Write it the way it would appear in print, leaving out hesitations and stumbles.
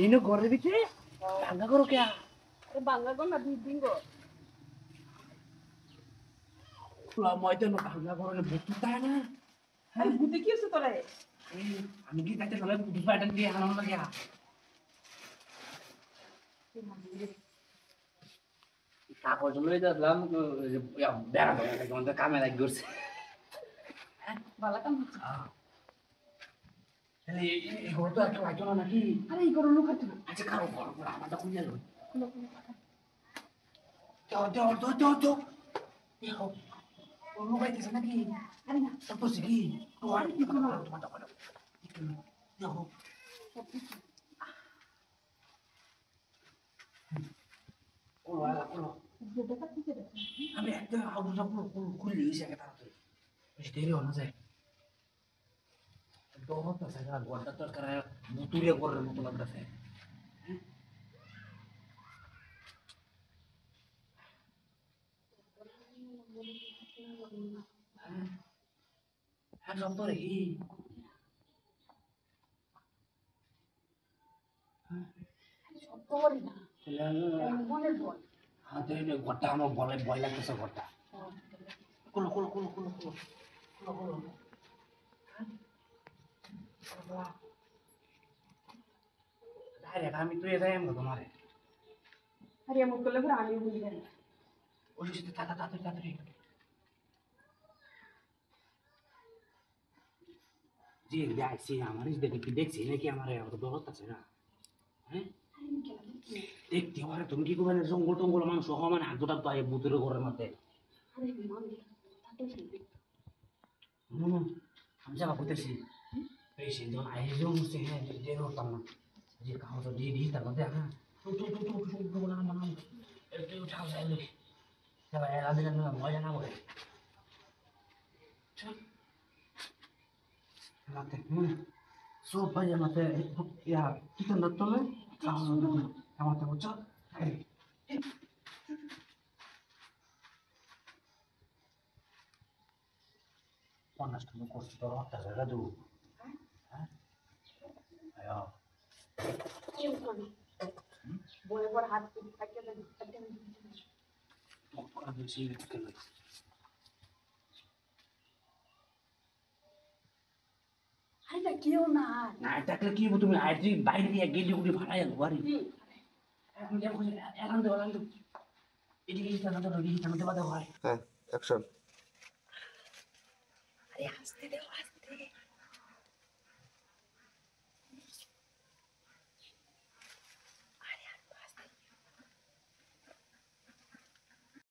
ইনো ঘরের ভিতরে ভাঙ্গা করো কে? বাংলা গো না দুই গো ময়দান ভাঙ্গা করো না বুঝতে তাই না? আরে ভূতে কি হচ্ছে তোরে? আমি কি তাইতে নালে বুঝ পাইতাম দিয়ে হারানো লাগে। কাগজ লই যালাম বেড়া ঘন্টা কামে লাগি করছে। ভালো কাম হচ্ছে। এই ঘর তো একটা লাগতো না নাকি? আরে এই করো লোক আছে। আচ্ছা কারো ঘর আমারটা খুঁজে লো। লোক দেখো লোক আইতেছে নাকি? আরে না সব তো কি? তোমার কি করো? দেখো আমি একদম আউটটা খুলে দিয়েছি আগে তাড়াতাড়ি বেশি দেরি হলো যায় বহুত আছে না ঘরটা তো করে মুতুরে করার মতো লাগতেছে হ্যাঁ সব তো রেখি শব্দ করি না মনের বল হ্যাঁ তো ঘরটা আমার বলে ভয় লাগতেছে ঘরটা খুলো খুলো খুলো খুলো খুলো খুলো খুলো ডাইরেক্ট আমি তুই যাই আমরা তোমারে আরে এমন করলে পরে আমি ভুলি যাই ওই সাথে তাড়াতাড়ি তাড়াতাড়ি জি দেখছি আমার দেখি কি দেখছি নাকি আমার দরদ আছে না হ্যাঁ দেখতে পারে তুমি কি করবে জঙ্গল টঙ্গল মাংস হওয়া মানে আগ দুটা তো বুতুর ঘরের মধ্যে আমি যাবা করতেছি এই সে যখন আইলে মুসে হ্যাঁ দিয়ে করতাম না যে কাগজ দিয়ে দিই তার মধ্যে হ্যাঁ তো না মানে একটু উঠাও যায় লোক যাবা এরা দিলে মজা না করে চল মাতে সব ভাই আমাতে ইয়া কিচেন দত্তলে আমাতে বুঝছো পঞ্চাশ টাকা করছি তোর হত্যা জায়গা দেবো হ্যাঁ বলে পর হাত থাকে আরে কেউ না না দেখলে কি হবো তুমি আইডি বাইরে দিয়ে গেলি উঠে ভাড়াই আলো বাড়ি এখন দেখো এখন দেবো এদিকে এদিকে বাধা হয় হ্যাঁ অ্যাকশন আরে হাসতে দেও হাসতে